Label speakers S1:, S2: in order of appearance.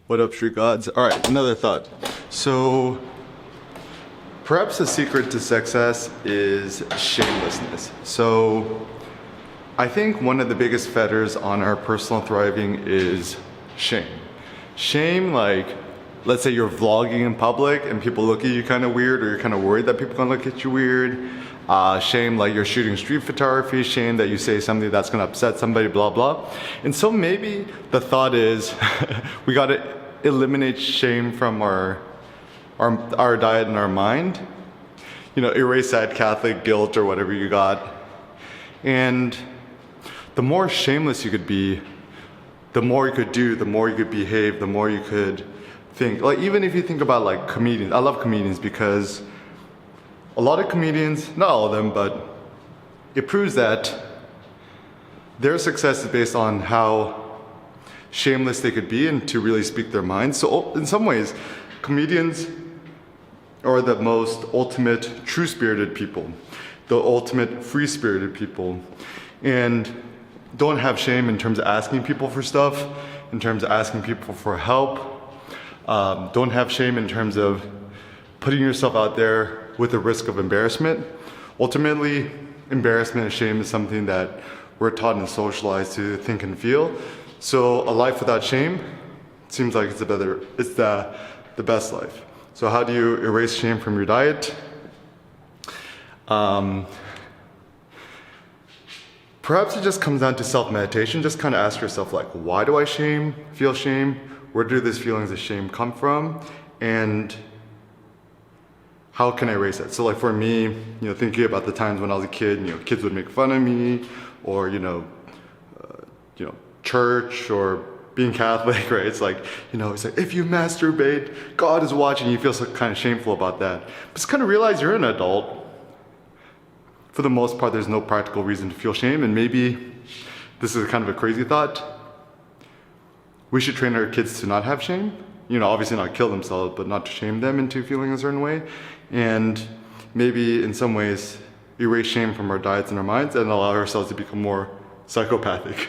S1: What up, street gods? All right, another thought. So, perhaps the secret to success is shamelessness. So, I think one of the biggest fetters on our personal thriving is shame. Shame, like, let's say you're vlogging in public and people look at you kind of weird, or you're kind of worried that people are gonna look at you weird. Shame like you're shooting street photography, shame that you say something that's gonna upset somebody, blah, blah. And so maybe the thought is we gotta eliminate shame from our diet and our mind. You know, erase that Catholic guilt or whatever you got. And the more shameless you could be, the more you could do, the more you could behave, the more you could think. Like, even if you think about like comedians, I love comedians because a lot of comedians, not all of them, but it proves that their success is based on how shameless they could be and to really speak their minds. So in some ways, comedians are the most ultimate true-spirited people, the ultimate free-spirited people, and don't have shame in terms of asking people for stuff, in terms of asking people for help. Don't have shame in terms of putting yourself out there with the risk of embarrassment. Ultimately, embarrassment and shame is something that we're taught and socialized to think and feel. So a life without shame seems like it's the best life. So how do you erase shame from your diet? Perhaps it just comes down to self-meditation. Just kind of ask yourself, like, why do I feel shame? Where do these feelings of shame come from? And how can I erase it? So like for me, you know, thinking about the times when I was a kid, you know, kids would make fun of me, or, you know, church or being Catholic, right? It's like, you know, it's like, if you masturbate, God is watching. You feel so kind of shameful about that. But just kind of realize you're an adult. For the most part, there's no practical reason to feel shame. And maybe this is kind of a crazy thought. We should train our kids to not have shame. You know, obviously not kill themselves, but not to shame them into feeling a certain way. And maybe in some ways, erase shame from our diets and our minds and allow ourselves to become more psychopathic.